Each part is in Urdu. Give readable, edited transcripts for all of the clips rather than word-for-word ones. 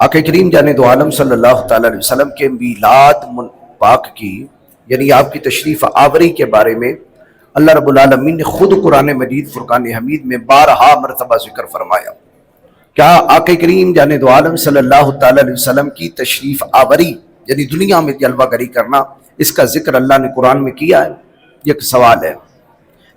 آقا کریم جانے دو عالم صلی اللہ تعالی علیہ وسلم کے میلاد پاک کی یعنی آپ کی تشریف آوری کے بارے میں اللہ رب العالمین نے خود قرآن مجید فرقان حمید میں 12 مرتبہ ذکر فرمایا۔ کیا آقا کریم جانے دو عالم صلی اللہ تعالی علیہ وسلم کی تشریف آوری یعنی دنیا میں جلوہ گری کرنا، اس کا ذکر اللہ نے قرآن میں کیا ہے؟ یہ ایک سوال ہے۔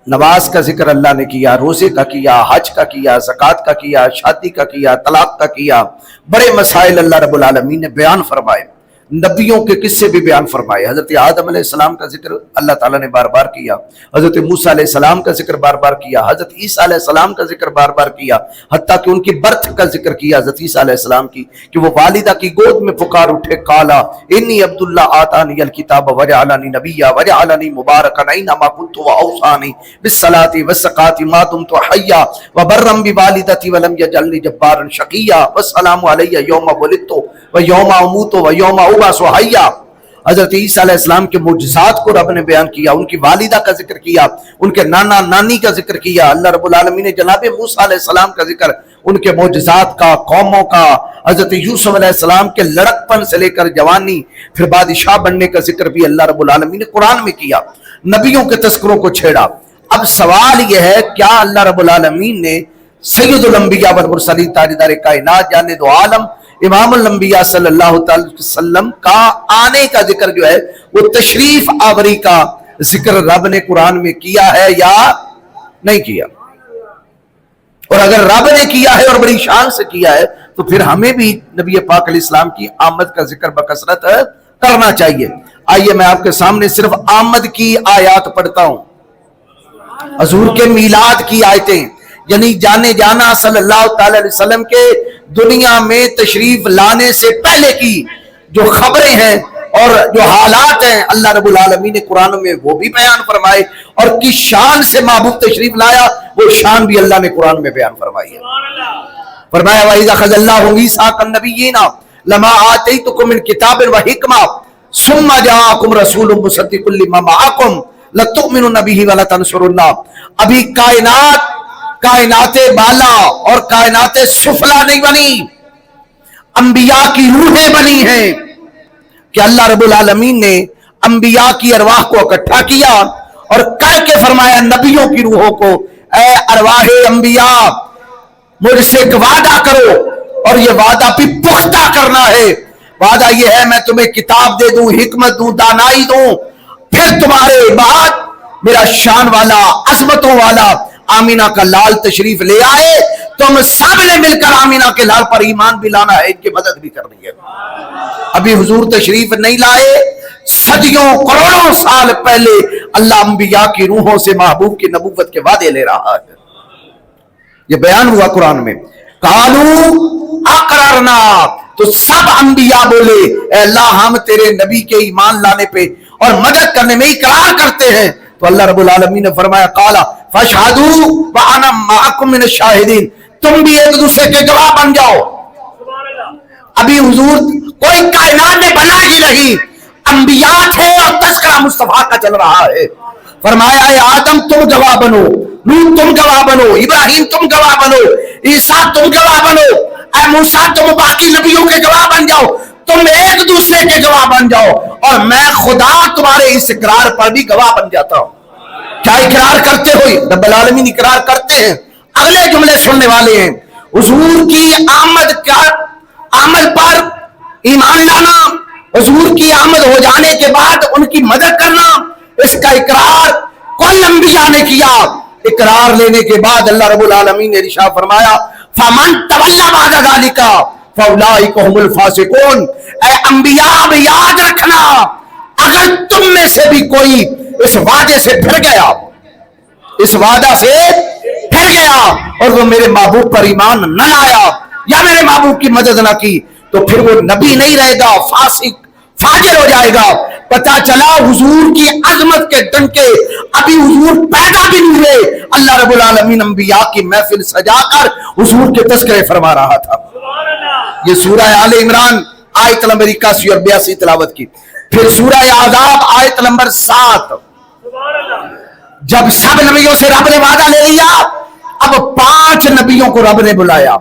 نماز کا ذکر اللہ نے کیا، روزے کا کیا، حج کا کیا، زکوٰۃ کا کیا، شادی کا کیا، طلاق کا کیا، بڑے مسائل اللہ رب العالمین نے بیان فرمائے، نبیوں کے قصے بھی بیان فرمائے۔ حضرت آدم علیہ السلام کا ذکر اللہ تعالیٰ نے بار بار کیا، حضرت موسیٰ علیہ السلام کا ذکر بار بار کیا، حضرت عیسیٰ علیہ السلام کا ذکر بار بار کیا، حتیٰ کہ ان کی برتھ کا ذکر کیا حضرت عیسیٰ علیہ السلام کی، کہ وہ والدہ کی گود میں پکار اٹھے، قالا انی عبداللہ آتانی الکتاب وجعلنی نبیا وجعلنی مبارکا اینما کنت واوصانی بالصلاۃ والزکاۃ ما دمت حیا وبرا بوالدتی ولم یجعلنی جبارا شقیا والسلام علی یوم ولدت ویوم اموت ویوم ابعث حیا۔ حضرت عیسیٰ علیہ السلام کے معجزات کو رب نے بیان کیا، ان کی والدہ کا ذکر کیا، ان کے نانا نانی کا ذکر کیا۔ اللہ رب العالمین نے جناب موسیٰ علیہ السلام کا ذکر، ان کے معجزات کا، قوموں کا، حضرت یوسف علیہ السلام کے لڑکپن سے لے کر جوانی پھر بادشاہ بننے کا ذکر بھی اللہ رب العالمین نے قرآن میں کیا، نبیوں کے تذکروں کو چھیڑا۔ اب سوال یہ ہے، کیا اللہ رب العالمین نے سید الانبیاء والمرسلین تاجدار کائنات جانے دو عالم امام الانبیاء صلی اللہ علیہ وسلم کا آنے کا ذکر جو ہے وہ تشریف آوری کا ذکر رب نے قرآن میں کیا ہے یا نہیں کیا؟ اور اگر رب نے کیا ہے اور بڑی شان سے کیا ہے تو پھر ہمیں بھی نبی پاک علیہ السلام کی آمد کا ذکر بکثرت کرنا چاہیے۔ آئیے میں آپ کے سامنے صرف آمد کی آیات پڑھتا ہوں، حضور کے میلاد کی آیتیں، یعنی جانے جانا صلی اللہ تعالی علیہ وسلم کے دنیا میں تشریف لانے سے پہلے کی جو خبریں ہیں اور جو حالات ہیں اللہ رب العالمین نے قرآن میں وہ بھی بیان فرمائے، اور کس شان سے محبوب تشریف لایا وہ شان بھی اللہ نے قرآن میں بیان فرمائی ہے۔ فرمایا وَإِذَا أَخَذَ اللَّهُ مِيثَاقَ النَّبِيِّينَ لَمَا آتَيْتُكُم مِّن کِتَابٍ وَحِکْمَةٍ ثُمَّ جَاءَكُمْ رَسُولٌ مُصَدِّقٌ لِّمَا مَعَكُمْ لَتُؤْمِنُنَّ بِهِ وَلَتَنصُرُنَّهُ۔ ابھی کائنات بالا اور کائنات سفلا نہیں بنی، انبیاء کی روحیں بنی ہیں کہ اللہ رب العالمین نے انبیاء کی ارواح کو اکٹھا کیا اور کہہ کے فرمایا نبیوں کی روحوں کو، اے ارواح انبیاء مجھ سے ایک وعدہ کرو، اور یہ وعدہ بھی پختہ کرنا ہے۔ وعدہ یہ ہے میں تمہیں کتاب دے دوں، حکمت دوں، دانائی دوں، پھر تمہارے بعد میرا شان والا، عظمتوں والا آمینہ کا لال تشریف لے آئے، تم سب نے مل کر آمینہ کے لال پر ایمان بھی لانا ہے، ان کی مدد بھی کرنی ہے۔ ابھی حضور تشریف نہیں لائے، صدیوں کروڑوں سال پہلے اللہ انبیاء کی روحوں سے محبوب کی نبوت کے وعدے لے رہا ہے۔ یہ بیان ہوا قرآن میں، قالوا اقررنا، تو سب انبیاء بولے اے اللہ ہم تیرے نبی کے ایمان لانے پہ اور مدد کرنے میں اقرار کرتے ہیں۔ تو اللہ رب العالمین نے فرمایا قالا فاشہدوا وانا معکم من الشاہدین، تم بھی ایک دوسرے کے گواہ بن جاؤ۔ ابھی حضور کوئی کائنات نے بنا ہی نہیں، انبیاء تھے اور تذکرہ مصطفیٰ کا چل رہا ہے۔ فرمایا اے آدم تم گواہ بنو، نوح تم گواہ بنو، ابراہیم تم گواہ بنو، عیسیٰ تم گواہ بنو، اے موسیٰ تم باقی نبیوں کے گواہ بن جاؤ، تم ایک دوسرے کے گواہ بن جاؤ، اور میں خدا تمہارے اس اقرار پر بھی گواہ بن جاتا ہوں۔ کیا اقرار کرتے ہوئے رب العالمین اقرار کرتے ہیں، اگلے جملے سننے والے ہیں، حضور کی آمد پر ایمان لانا، حضور کی آمد ہو جانے کے بعد ان کی مدد کرنا، اس کا اقرار کل انبیاء نے کیا۔ اقرار لینے کے بعد اللہ رب العالمین نے ارشاد فرمایا فَمَن تَوَلَّ بَعْدَ ذَلِكَ فَأُولَٰئِكَ هُمُ الْفَاسِقُونَ۔ اے انبیاء اب یاد رکھنا، اگر تم میں سے بھی کوئی اس وعدے سے پھر گیا، اس وعدہ سے پھر گیا اور وہ میرے محبوب پر ایمان نہ لایا یا میرے محبوب کی مدد نہ کی، تو پھر وہ نبی نہیں رہے گا، فاسق فاجر ہو جائے گا۔ پتہ چلا حضور کی عظمت کے ڈنکے ابھی حضور پیدا بھی نہیں ہوئے، اللہ رب العالمین انبیاء کی محفل سجا کر حضور کے تذکرے فرما رہا تھا۔ یہ سورہ آل عمران آیت نمبر 81 اور 82 تلاوت کی۔ پھر سورہ احزاب آیت نمبر 7، جب سب نبیوں سے رب نے وعدہ لے لیا، اب 5 نبیوں کو رب نے بلایا،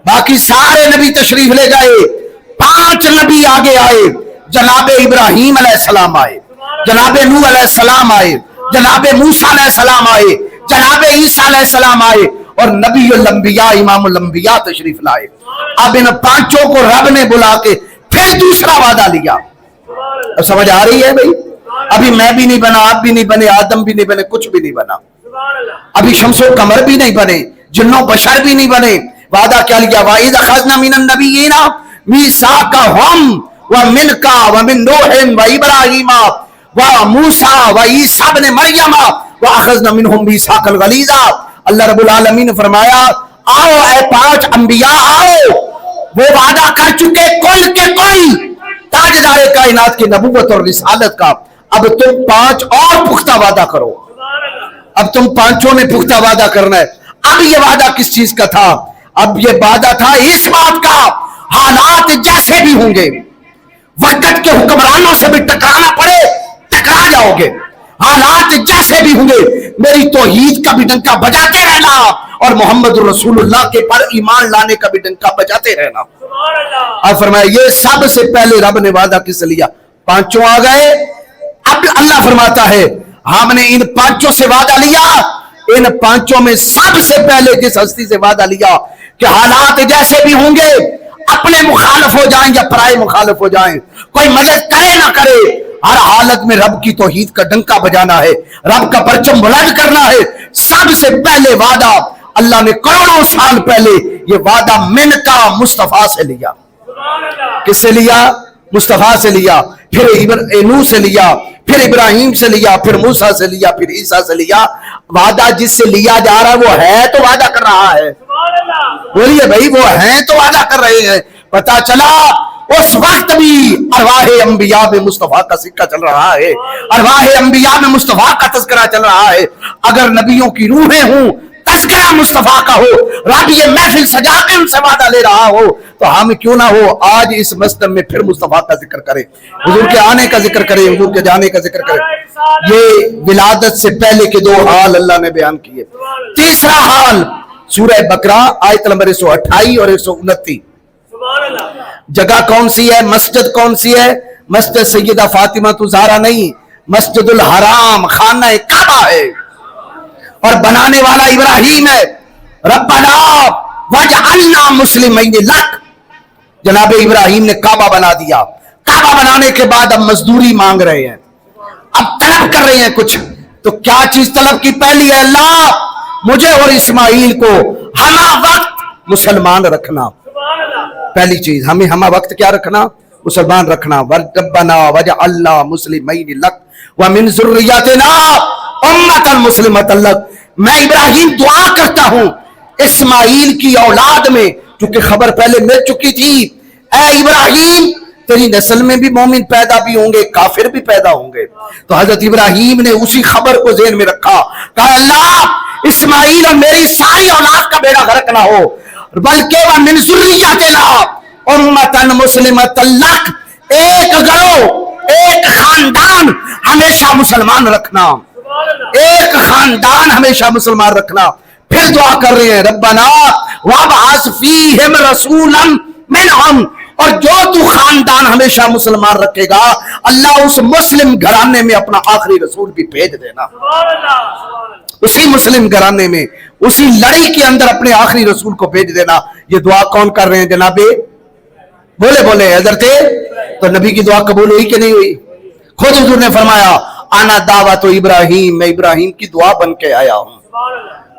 باقی سارے نبی تشریف لے گئے، 5 نبی آگے آئے، جناب ابراہیم علیہ السلام آئے، جناب نوح علیہ السلام آئے، جناب موسیٰ علیہ السلام آئے، جناب عیسیٰ علیہ السلام آئے، اور نبی الانبیاء امام الانبیاء تشریف لائے۔ اب ان 5 کو رب نے بلا کے پھر دوسرا وعدہ لیا۔ اب سمجھ آ رہی ہے بھائی؟ ابھی میں بھی نہیں بنا، آپ بھی نہیں بنے، آدم بھی نہیں بنے، کچھ بھی نہیں بنا، ابھی شمس و قمر بھی نہیں بنے، جن و بشر بھی نہیں بنے۔ وعدہ کیا لیا؟ وَإِذْ أَخَذْنَا مِنَ النَّبِيِّينَ مِيثَاقَهُمْ وَمِنْكَ وَمِن نُوحٍ وَإِبْرَاهِيمَ وَمُوسَىٰ وَعِيسَىٰ ابْنِ مَرْيَمَ وَأَخَذْنَا مِنْهُمْ مِيثَاقًا غَلِيظًا۔ اللہ رب العالمین نے فرمایا آؤ اے 5 انبیاء آؤ، وہ وعدہ کر چکے کل کے کل تاجدار کائنات کی نبوت اور رسالت کا، اب تم 5 اور پختہ وعدہ کرو۔ اب تم 5 نے پختہ وعدہ کرنا ہے۔ اب یہ وعدہ کس چیز کا تھا؟ اب یہ وعدہ تھا اس بات کا، حالات جیسے بھی ہوں گے، وقت کے حکمرانوں سے بھی ٹکرانا پڑے ٹکرا جاؤ گے، حالات جیسے بھی ہوں گے میری توحید کا بھی ڈنکا بجاتے رہنا اور محمد رسول اللہ کے پر ایمان لانے کا بھی ڈنکا بجاتے رہنا۔ اب فرمایا یہ سب سے پہلے رب نے وعدہ کس سے لیا؟ 5 آ گئے۔ اب اللہ فرماتا ہے ہم نے ان 5 سے وعدہ لیا، ان 5 میں سب سے پہلے جس ہستی سے وعدہ لیا کہ حالات جیسے بھی ہوں گے، اپنے مخالف ہو جائیں یا پرائے مخالف ہو جائیں، کوئی مدد کرے نہ کرے، ہر حالت میں رب کی توحید کا ڈنکا بجانا ہے، رب کا پرچم بلند کرنا ہے۔ سب سے پہلے وعدہ اللہ نے کروڑوں سال پہلے یہ وعدہ من کا مصطفیٰ سے لیا۔ کس سے لیا؟ مصطفیٰ سے لیا، پھر نوح سے لیا، پھر ابراہیم سے لیا، پھر موسیٰ سے لیا، پھر عیسیٰ سے لیا۔ وعدہ جس سے لیا جا رہا ہے وہ ہے تو وعدہ کر رہا ہے، بولیے بھائی وہ ہیں تو وعدہ کر رہے ہیں۔ پتا چلا اس وقت بھی ارواح انبیاء میں مصطفیٰ کا سکہ چل رہا ہے، ارواح انبیاء میں مصطفیٰ کا تذکرہ چل رہا ہے۔ اگر نبیوں کی روحیں ہوں، تذکرہ مصطفیٰ کا ہو، رب یہ محفل سجا کے ان سے وعدہ لے رہا ہو، تو ہم کیوں نہ ہو آج اس مسجد میں پھر مصطفیٰ کا ذکر کریں، حضور کے آنے کا ذکر کریں، حضور کے جانے کا ذکر کریں۔ یہ ولادت سے پہلے کے 2 حال اللہ نے بیان کیے۔ تیسرا حال سورہ بقرہ آیت نمبر 128 اور 129۔ جگہ کون سی ہے؟ مسجد کون سی ہے؟ مسجد سیدہ فاطمہ الزہرا نہیں، مسجد الحرام خانہ کعبہ ہے، اور بنانے والا ابراہیم ہے۔ ربنا وجعلنا مسلمین لک، جناب ابراہیم نے کعبہ بنا دیا۔ کعبہ بنانے کے بعد اب مزدوری مانگ رہے ہیں، اب طلب کر رہے ہیں کچھ، تو کیا چیز طلب کی؟ پہلی ہے اللہ مجھے اور اسماعیل کو ہمہ وقت مسلمان رکھنا، پہلی چیز ہمیں ہمہ وقت کیا رکھنا؟ مسلمان رکھنا۔ ربنا وجعلنا مسلمین لک ومن ذریتنا امۃ مسلمۃ لک۔ میں ابراہیم دعا کرتا ہوں اسماعیل کی اولاد میں، چونکہ خبر پہلے مل چکی تھی، اے ابراہیم تیری نسل میں بھی مومن پیدا بھی ہوں گے، کافر بھی پیدا ہوں گے۔ تو حضرت ابراہیم نے اسی خبر کو ذہن میں رکھا، کہا اللہ اسماعیل اور میری ساری اولاد کا بیڑا غرق نہ ہو، بلکہ وَمِن ذُرِّيَّتِنَا أُمَّةً مُسْلِمَةً لَكَ، ایک گروہ ایک خاندان ہمیشہ مسلمان رکھنا، ایک خاندان ہمیشہ مسلمان رکھنا۔ پھر دعا کر رہے ہیں ربنا وَابْعَثْ فِيهِمْ رَسُولًا مِّنْهُمْ، اور جو تو خاندان ہمیشہ مسلمان رکھے گا اللہ اس مسلم گھرانے میں اپنا آخری رسول بھی بھیج دینا، اسی مسلم گھرانے میں اسی لڑائی کے اندر اپنے آخری رسول کو بھیج دینا۔ یہ دعا کون کر رہے ہیں جناب؟ بولے حضرت، تو نبی کی دعا قبول ہوئی کہ نہیں ہوئی؟ خود حضور نے فرمایا انا دعوت ابراہیم، میں ابراہیم کی دعا بن کے آیا ہوں۔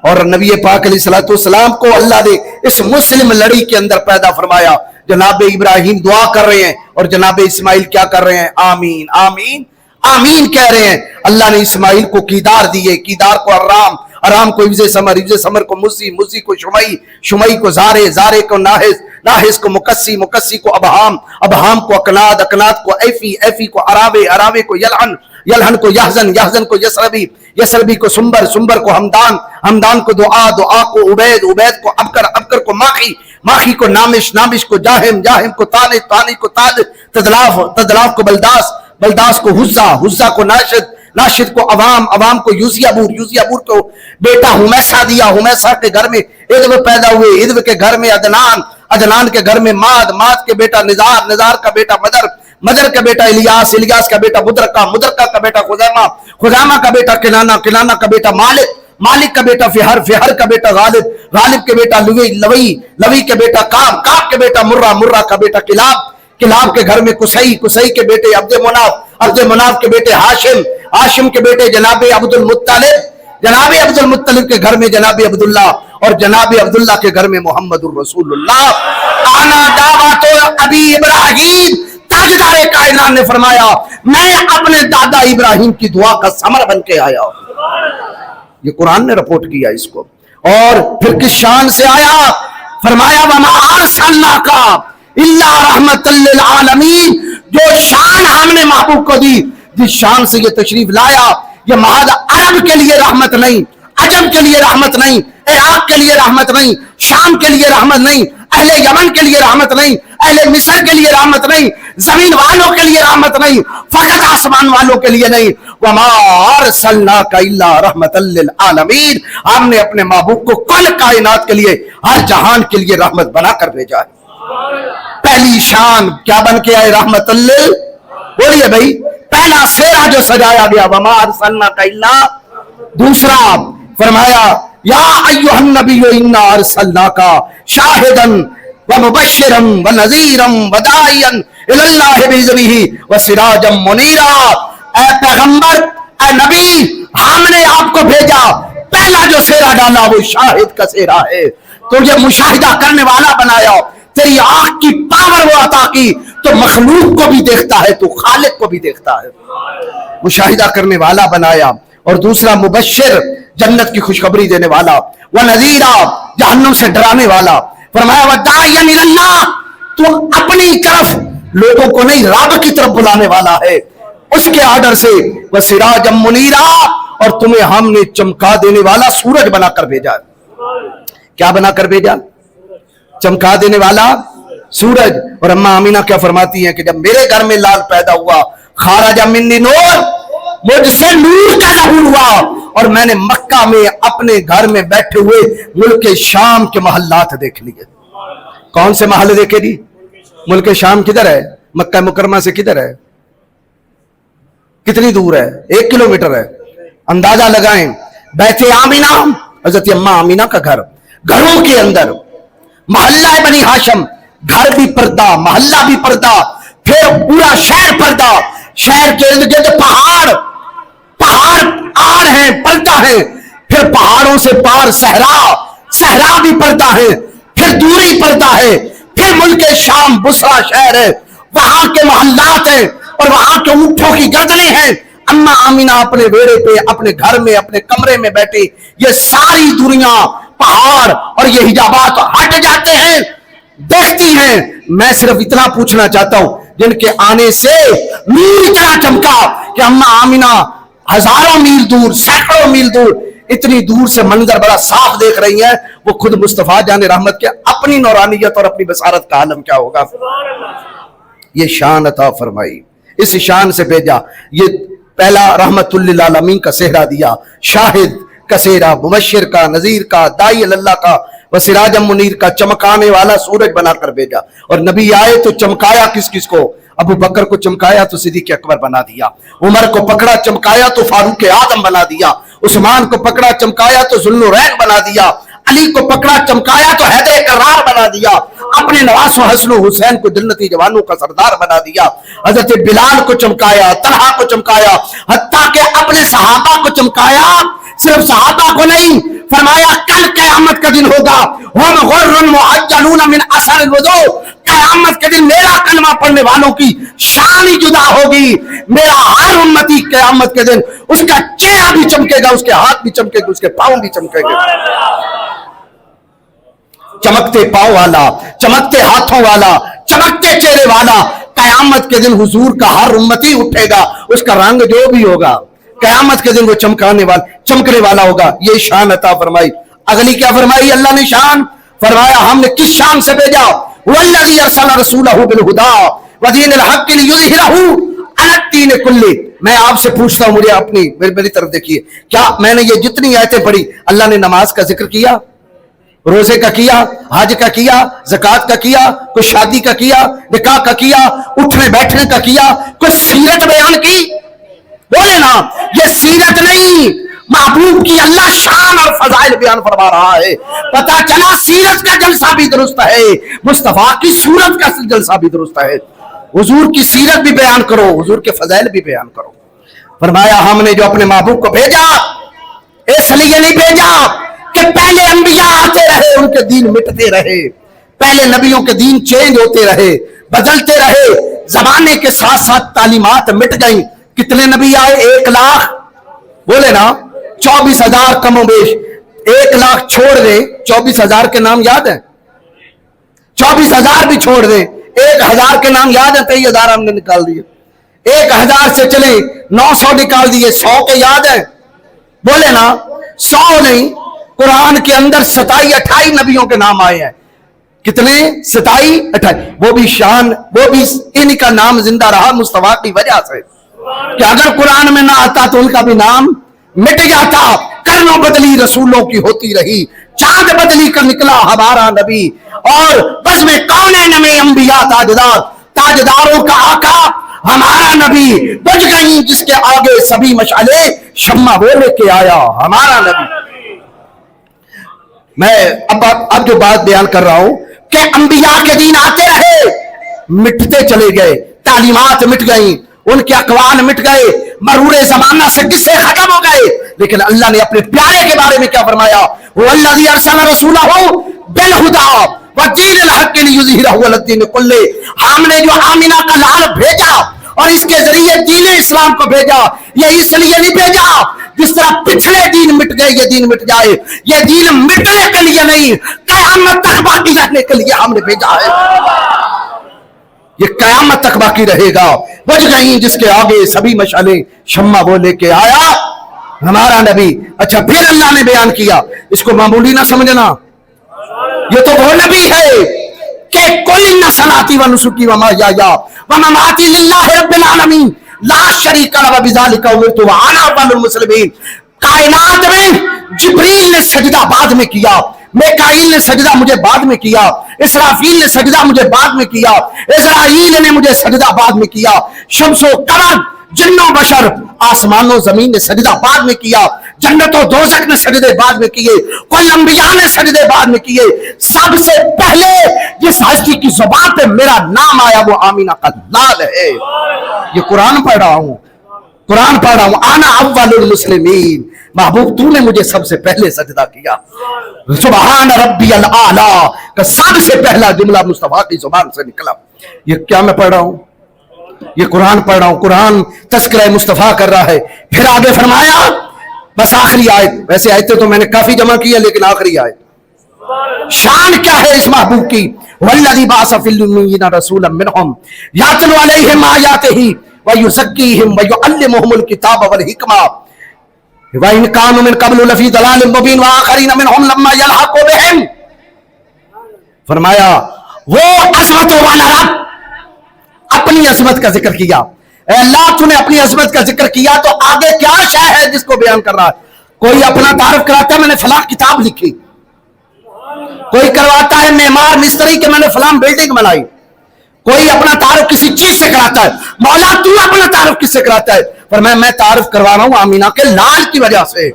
اور نبی پاک علیہ الصلوۃ والسلام کو اللہ نے اس مسلم لڑی کے اندر پیدا فرمایا۔ جناب ابراہیم دعا کر رہے ہیں اور جناب اسماعیل کیا کر رہے ہیں؟ آمین آمین آمین کہہ رہے ہیں۔ اللہ نے اسماعیل کو کیدار دیے، کیدار کو ارام، ارام کو عوض ثمر، عوض ثمر کو مزی، مزی کو شمعی، شمعی کو زارے، زارے کو ناحس، ناحس کو مکسی، مکسی کو ابہام، ابہام کو اکناد، اکناد کو ایفی، ایفی کو عراوے، عراوے کو یلحن، یلحن کو یحزن، یحزن کو یسربی، یسربی کو سنبر، سنبر کو حمدان، حمدان کو دعا، دعا کو عبید، عبید کو ابکر، ابکر کو ماخی، ماخی کو نامش، نامش کو جاہم، جاہم کو تانش، تانش کو تاج، تدلاف، تدلاف کو بلداس، بلداس کو حزہ، حزہ کو ناشد، ناشد کو عوام، عوام کو یوزیابور، یوزیابور کو بیٹا ہمیسہ دیا، ہمیسہ کے گھر میں ادو پیدا ہوئے، ادو کے گھر میں عدنان، عدنان کے گھر میں ماد، ماد کے بیٹا نزار، نزار کا بیٹا مدر، مدر کا بیٹا الیاس، الیاس کا بیٹا مدرکہ، مدرکہ کا بیٹا خزیمہ، خزیمہ کا بیٹا کنانہ، کنانہ کا بیٹا مالک، مالک کا بیٹا فہر، فہر کا بیٹا غالب، غالب کے بیٹا لوی، لوی، لوی کے بیٹا کعب، کعب کے بیٹا مرہ، مرہ کا بیٹا کلاب، کلاب کے گھر میں قصی، قصی کے بیٹے عبد مناف، عبد مناف کے بیٹے ہاشم، ہاشم کے بیٹے جناب عبد المطلب، جناب عبد المطلب کے گھر میں جناب عبداللہ، اور جناب عبداللہ کے گھر میں محمد الرسول اللہ۔ آنا دعوت ابی ابراہیم، تاجدار کائنات نے فرمایا میں اپنے دادا ابراہیم کی دعا کا ثمر بن کے آیا ہوں۔ یہ قرآن نے رپورٹ کیا اس کو۔ اور پھر کس شان سے آیا؟ فرمایا وَمَا أَرْسَلْنَاكَ إِلَّا رَحْمَةً لِّلْعَالَمِينَ۔ جو شان ہم نے محبوب کو دی، جس شان سے یہ تشریف لایا، یہ محض عرب کے لیے رحمت نہیں، عجم کے لیے رحمت نہیں، عراق کے لیے رحمت نہیں، شام کے لیے رحمت نہیں، اہل یمن کے لیے رحمت نہیں، اہل مصر کے لیے رحمت نہیں، زمین والوں کے لیے رحمت نہیں، فقط آسمان والوں کے لیے نہیں۔ وَمَا أَرْسَلْنَاكَ إِلَّا رَحْمَةً لِّلْعَالَمِينَ۔ ہم نے اپنے محبوب کو کل کائنات کے لیے، ہر جہان کے لیے رحمت بنا کر بھیجا ہے۔ پہلی شان کیا بن کے آئے؟ رحمت لل، بولیے بھائی، پہلا سیرا جو سجایا گیا وَمَا أَرْسَلْنَاكَ إِلَّا، دوسرا فرمایا یا ایھا النبی انا ارسلناک شاہدا ومبشرا ونذیرا وداعیا الی اللہ باذنہ وسراجا منیرا۔ اے پیغمبر، اے نبی، ہم نے آپ کو بھیجا، پہلا جو سیرا ڈالا وہ شاہد کا سیرا ہے، تجھے مشاہدہ کرنے والا بنایا، تیری آنکھ کی پاور وہ عطا کی، تو مخلوق کو بھی دیکھتا ہے، تو خالق کو بھی دیکھتا ہے، مشاہدہ کرنے والا بنایا۔ اور دوسرا مبشر، جنت کی خوشخبری دینے والا، وَنَذِيرًا، جہنم سے ڈرانے والا۔ فرمایا وَدَاعِيًا إِلَى اللَّهِ، تو اپنی طرف لوگوں کو نہیں، رب کی طرف بلانے والا ہے، اس کے آرڈر سے۔ وَسِرَاجًا مُنِيرًا، اور تمہیں ہم نے چمکا دینے والا سورج بنا کر بھیجا۔ کیا بنا کر بھیجا؟ چمکا دینے والا سورج۔ اور اماں آمینہ کیا فرماتی ہیں کہ جب میرے گھر میں لال پیدا ہوا، خارج منی نور، مجھ سے نور کا ظہور ہوا، اور میں نے مکہ میں اپنے گھر میں بیٹھے ہوئے ملک شام کے محلات دیکھ لیے۔ کون سے محل دیکھے جی؟ ملک شام کدھر ہے؟ مکہ مکرمہ سے کدھر ہے؟ کتنی دور ہے؟ 1 کلومیٹر ہے۔ اندازہ لگائیں، بیت آمینہ، حضرت اماں آمینہ کا گھر، گھروں کے اندر محلہ بنی ہاشم، گھر بھی پردہ، محلہ بھی پردہ، پھر پورا شہر پردہ، شہر کے ارد گرد پہاڑ، پہاڑ آڑ ہیں، پردہ ہے، پھر پہاڑوں سے پار صحرا، صحرا بھی پردہ ہے، پھر دوری پردہ ہے، پھر ملک شام بصرہ شہر ہے، وہاں کے محلات ہیں، اور وہاں کے اونٹوں کی گردنیں ہیں۔ اماں آمینہ اپنے ویڑے پہ، اپنے گھر میں، اپنے کمرے میں بیٹھے، یہ ساری دنیا، پہاڑ اور یہ حجابات ہٹ جاتے ہیں، دیکھتی ہیں۔ میں صرف اتنا پوچھنا چاہتا ہوں، جن کے آنے سے نور اتنا چمکا کہ اماں آمینہ ہزاروں میل دور، سینکڑوں میل دور، اتنی دور سے منظر بڑا صاف دیکھ رہی ہیں، وہ خود مصطفیٰ جان رحمت کے اپنی نورانیت اور اپنی بصارت کا عالم کیا ہوگا۔ یہ شان عطا فرمائی، اس شان سے بھیجا۔ یہ پہلا رحمت للعالمین کا سہرا دیا، شاہد کا سہرا، مبشر کا، نذیر کا، داعی اللہ کا، وسراج منیر کا، چمکانے والا سورج بنا کر بھیجا۔ اور نبی آئے تو چمکایا کس کس کو؟ ابو بکر کو چمکایا تو صدیق اکبر بنا دیا، عمر کو پکڑا چمکایا تو فاروق اعظم بنا دیا، عثمان کو پکڑا چمکایا تو ذوالنورین بنا دیا، علی کو پکڑا چمکایا تو حیدر کرار بنا دیا، اپنے نواسوں حسن و حسین کو جنتی جوانوں کا سردار بنا دیا، حضرت بلال کو چمکایا، طلحہ کو چمکایا، حتیٰ کہ اپنے صحابہ کو چمکایا۔ صرف صحابہ کو نہیں، فرمایا کل قیامت کا دن ہوگا، ہم غر محجلون من اثر الوضوء، قیامت کے دن میرا کلمہ پڑھنے والوں کی شان ہی جدا ہوگی، میرا ہر امتی قیامت کے دن اس کا چہرہ بھی چمکے گا، اس کے ہاتھ بھی چمکے گا، اس کے پاؤں بھی چمکے گا۔ چمکتے پاؤں والا، چمکتے ہاتھوں والا، چمکتے چہرے والا، قیامت کے دن حضور کا ہر امتی اٹھے گا، اس کا رنگ جو بھی ہوگا، قیامت کے دن وہ چمکنے والا ہوگا۔ یہ شان عطا فرمائی۔ اگلی کیا فرمائی اللہ نے شان؟ فرمایا ہم نے کس شان سے بھیجا؟ والذی ارسل رسولہ بالہدی ودین الحق لیظہرہ علی الدین کلہ۔ میں آپ سے پوچھتا ہوں، مجھے میری طرف دیکھیے، کیا میں نے یہ جتنی آیتیں پڑھی، اللہ نے نماز کا ذکر کیا؟ روزے کا کیا, حج کا کیا, زکات کا کیا, کوئی شادی کا کیا, نکاح کا کیا, اٹھنے بیٹھنے کا کیا, کوئی سیرت بیان کی؟ بولے نا, یہ سیرت نہیں, محبوب کی اللہ شان اور فضائل بیان فرما رہا ہے. پتا چلا سیرت کا جلسہ بھی درست ہے, مصطفیٰ کی صورت کا جلسہ بھی درست ہے. حضور کی سیرت بھی بیان کرو, حضور کے فضائل بھی بیان کرو. فرمایا ہم نے جو اپنے محبوب کو بھیجا اس لیے نہیں بھیجا کہ پہلے انبیاء آتے رہے ان کے دین مٹتے رہے, پہلے نبیوں کے دین چینج ہوتے رہے, بدلتے رہے, زمانے کے ساتھ ساتھ تعلیمات مٹ گئیں. کتنے نبی آئے؟ 1 لاکھ. بولے نا 24,000 کم و بیش. 1 لاکھ چھوڑ دیں, 24,000 کے نام یاد ہیں؟ 24,000 بھی چھوڑ دیں, 1,000 کے نام یاد ہیں؟ 23,000 ہم نے نکال دیے. 1,000 سے چلے 900 نکال دیے, 100 کے یاد ہیں؟ بولے نا 100 نہیں, قرآن کے اندر 27-28 نبیوں کے نام آئے ہیں. کتنے؟ 27-28. وہ بھی شان, وہ بھی ان کا نام زندہ رہا مصطفیٰ کی وجہ سے, کہ اگر قرآن میں نہ آتا تو ان کا بھی نام مٹ جاتا. کرنوں بدلی رسولوں کی ہوتی رہی, چاند بدلی کر نکلا ہمارا نبی, اور بس میں کونین میں انبیاء تاجدار, تاجداروں کا آقا ہمارا نبی. بج گئی جس کے آگے سبھی مشعلے, شمع وہ لے کے آیا ہمارا نبی. میں اب جو بات بیان کر رہا ہوں کہ انبیاء کے دین آتے رہے, مٹتے چلے گئے, تعلیمات مٹ گئیں, ان کے اقوال مٹ گئے, مرور زمانہ سے قصے ختم ہو گئے. لیکن اللہ نے اپنے پیارے کے بارے میں کیا فرمایا؟ وَالَّذِي أَرْسَلَ رَسُولَهُ بِالْهُدَىٰ وَدِينِ الْحَقِّ لِيُظْهِرَهُ عَلَى الدِّينِ كُلِّهِ. ہم نے جو آمینہ کا لال بھیجا اور اس کے ذریعے دین اسلام کو بھیجا, یہ اس لیے نہیں بھیجا جس طرح پچھلے دین مٹ گئے یہ دین مٹ جائے. یہ دین مٹنے کے لیے نہیں, قیامت تک باقی رہنے کے لیے ہم نے بھیجا ہے. یہ قیامت تک باقی رہے گا. بج گئی جس کے آگے سبھی مشعلیں, شمع وہ لے کے آیا ہمارا نبی. اچھا پھر اللہ نے بیان کیا, اس کو معمولی نہ سمجھنا, یہ تو وہ نبی ہے کہ کل ان صلاتی و نسکی و محیایا و مماتی للہ رب العالمین لا شریک لہ وبذالک امرت وانا اول المسلمین. کائنات میں جبریل نے سجدہ بعد میں کیا, میکائیل نے سجدہ مجھے بعد میں کیا, اسرافیل نے سجدہ مجھے بعد میں کیا, اسرائیل نے مجھے سجدہ بعد میں کیا, شمس و قمر, جن و بشر, آسمان و زمین نے سجدہ بعد میں کیا, جنت و دوزخ نے سجدے بعد میں کیے, کل انبیاء نے سجدے بعد میں کیے. سب سے پہلے جس ہستی کی زبان پہ میرا نام آیا وہ آمینہ کا لال ہے. یہ قرآن پڑھ رہا ہوں, قرآن پڑھ رہا ہوں. آنا اول المسلمین, محبوب تو نے مجھے سب سے پہلے سجدہ کیا. سبحان ربی الاعلیٰ کا سب سے پہلا جملہ مصطفیٰ کی زبان سے نکلا. یہ کیا میں پڑھ رہا ہوں؟ یہ قرآن پڑھ رہا ہوں. قرآن تذکرہ مصطفیٰ کر رہا ہے. پھر آگے فرمایا, بس آخری آیت, ویسے آیتیں تو میں نے کافی جمع کی ہے لیکن آخری آیت, شان کیا ہے اس محبوب کی. والذی بعث فی الامیین رسولا منہم یتلو علیہم آیاتہ ویزکیہم ویعلمہم الکتاب والحکمہ وَإِنْ كَانُوا مِنْ قَبْلُ لَفِي ضَلَالٍ مُبِينٍ وَآخَرِينَ مِنْهُمْ لَمَّا يَلْحَقُوا بِهِمْ. فرمایا وہ عظمتوں والا رب اپنی عظمت کا ذکر کیا. اے اللہ تو نے اپنی عظمت کا ذکر کیا تو آگے کیا شے ہے جس کو بیان کر رہا ہے؟ کوئی اپنا تعارف کراتا ہے میں نے فلاں کتاب لکھی, کوئی کرواتا ہے معمار مستری کہ میں نے فلاں بلڈنگ بنائی, کوئی اپنا تعارف کسی چیز سے کراتا ہے. مولا تو اپنا تعارف کس سے کراتا ہے؟ پر میں تعارف کروا رہا ہوں آمینہ کے لال کی وجہ سے.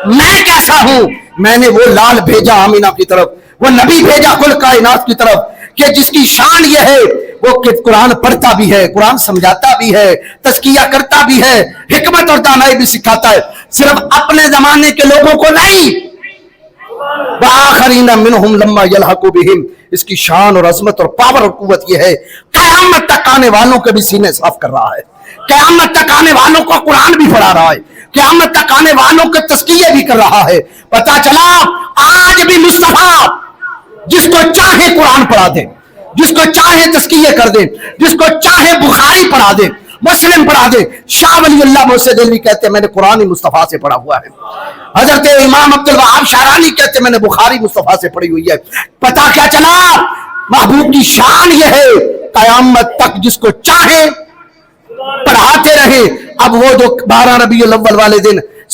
میں کیسا ہوں؟ میں نے وہ لال بھیجا آمینہ کی طرف, وہ نبی بھیجا کل کائنات کی طرف, کہ جس کی شان یہ ہے وہ کہ قرآن پڑھتا بھی ہے, قرآن سمجھاتا بھی ہے, تزکیہ کرتا بھی ہے, حکمت اور دانائی بھی سکھاتا ہے. صرف اپنے زمانے کے لوگوں کو نہیں, وآخرین منہم لما یلحقوا بہم. اس کی شان اور عظمت اور پاور اور قوت یہ ہے قیامت تک آنے والوں کے بھی سینے صاف کر رہا ہے, قیامت تک آنے والوں کو قرآن بھی پڑھا رہا ہے, قیامت تک آنے والوں کے تزکیے بھی کر رہا ہے. پتا چلا آج بھی مصطفیٰ جس کو چاہے قرآن پڑھا دے, جس کو چاہے تزکیے کر دے, جس کو چاہے بخاری پڑھا دے, مسلم پڑھا دے. شاہ ولی اللہ محسن دہلوی کہتے ہیں میں نے قرآن مصطفیٰ سے پڑھا ہوا ہے. حضرت امام عبدالوہاب شعرانی کہتے ہیں میں نے بخاری مصطفیٰ سے پڑھی ہوئی ہے. پتا کیا چلا؟ محبوب کی شان یہ ہے قیامت تک جس کو چاہے پڑھاتے رہے. اب وہ جو 12 ربیع الاول والے دن